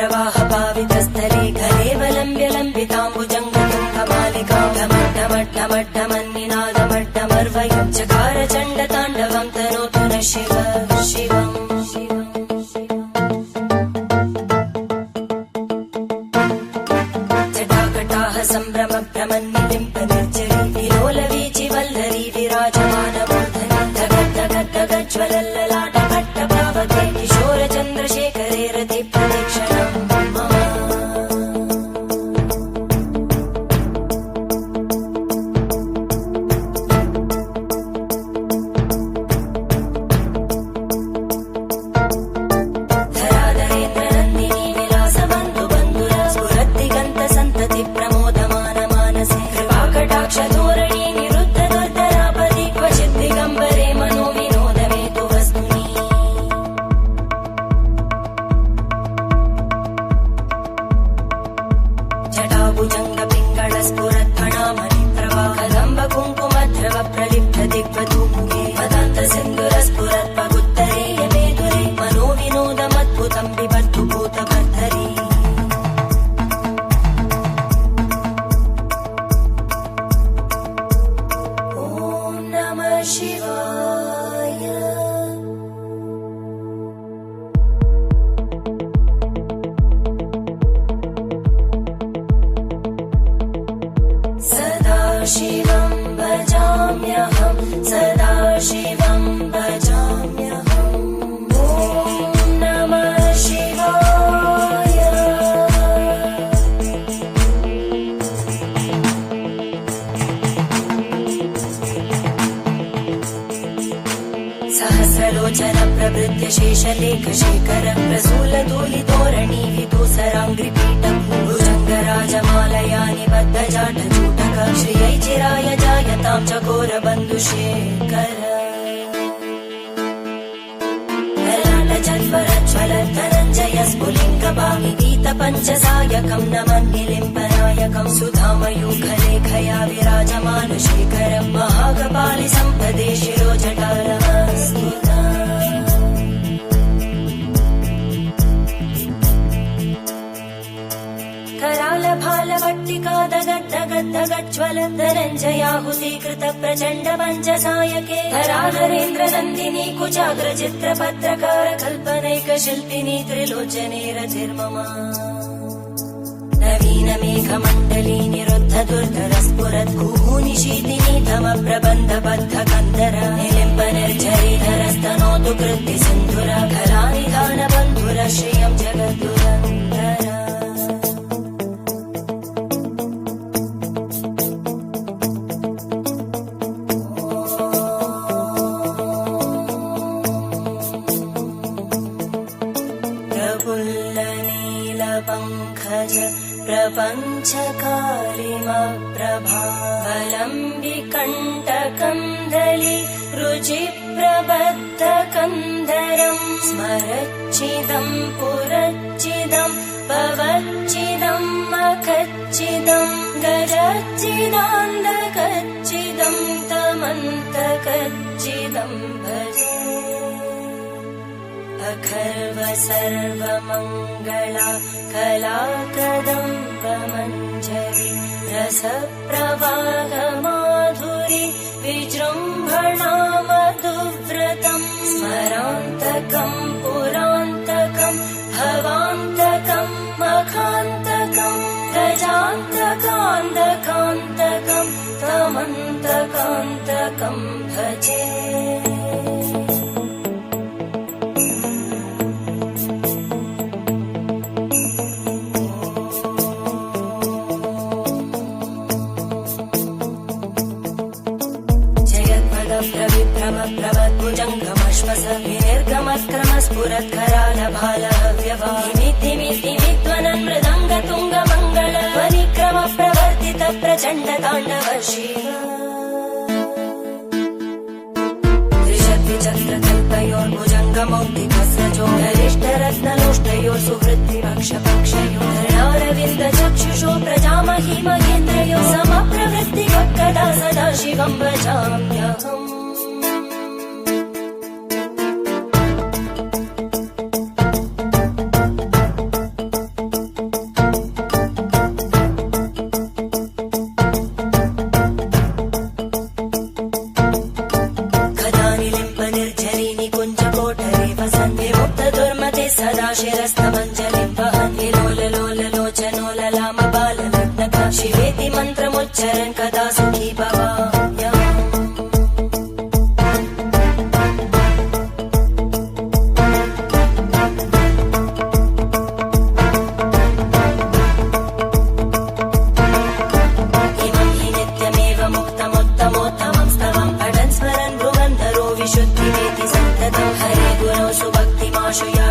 जलप्रवाहपावितस्थले घलेवलम्ब्यलम्बिताम्बुजङ्गतुङ्गमालिकामड्डमड्डमड्डमड्डमन्निनादमड्डमर्वयं चकार चण्डताण्डवं तनोतु न शिव शिवम् जटाकटाह सम्भ्रमभ्रमन्निलिम्प निर्जरी विलोलवीचि वल्लरी विराजमानमूर्धनि धगद्धगद्धगज्ज्वलल्ललाटपट्टपावके किशोरचन्द्रशेखरे रति प्रदक्षिणम् शिवं भजाम्यहं सदा शिवं भजाम्यहम् ॐ नमः शिवाय सहस्रलोचन प्रवृत्य शेषलेख शेखर प्रसूलधूलितोरणी विदूसराङ्घ्रिपीठ भुजङ्गराजमालया निबद्धजाटचूटक श्रियै चिराय जायतां चकोरबन्धुशेखर ललाटजन्वरज्वलद्धनञ्जय स्फुलिङ्गपाविगीतपञ्चसायकं नमन्निलिम्पनायकं सुधामयूखलेखया विराजमानशेखरं महाकपालि सम्पदे शिरोजटालमस्तुता करालभालवट्टिका दगद्धगद्धगज्ज्वलद्धनञ्जयाहुतीकृत प्रचण्ड पञ्चसायके धराधरेन्द्रनन्दिनी कुचाग्रचित्रपत्रकार कल्पनैकशिल्पिनी त्रिलोचने रतिर्मम नवीनमेघमण्डली निरुद्ध दुर्धरस्फुरद्भूनिशीतिनी तमप्रबन्धबद्धकन्दर निलिम्ब निर्झरीधरस्तनोतु कृत्ति सिन्धुर खलानिधानबन्धुर श्रियं जगद्दुरन्धर प्रपञ्चकारिमप्रभावलम्बिकण्टकन्दली रुचिप्रबद्धकन्धरं स्मरच्चिदं पुरच्चिदं भवच्चिदं मखच्चिदं गजच्चिदान्धकच्चिदं तमन्तकच्चिदं भजे अखर्व सर्वमङ्गला कलाकदम्बमञ्जरी रसप्रवाहमाधुरी विजृम्भणा मधुव्रतं स्मरान्तकं पुरान्तकं भवान्तकं मखान्तकं गजान्तकान्तकान्तकं तमन्तकान्तकं भजे प्रवद्भुजङ्गमश्वस विनिर्गमत्क्रमस्फुरत्करालभालहव्यवाहिमिद्धिमिद् चण्डताण्डव शिव त्रिशक्तिचक्रकल्पयोर्भुजङ्गमौक्तिकस्रजो गरिष्ठरत्नलोष्टयोः सुहृद्विपक्षपक्षयोः धरणारविन्दचक्षुषो प्रजामहि महेन्द्रयो समप्रवृत्तिवक्कदा सदा शिवं भजाम्यहम् सदा शिरस्तमञ्जलिं वहन्ति लोललोललोचनोललामबालनग्नका शिवेति मन्त्रमुच्चरन् कदा सुखी भवाम्यहम् इमं हि नित्यमेव मुक्तमुत्तमोत्तमं स्तवं पठन् स्मरन् भ्रुवन्धरो विशुद्धिमेति सन्ततं हरे गुरौ सुभक्तिमाशुया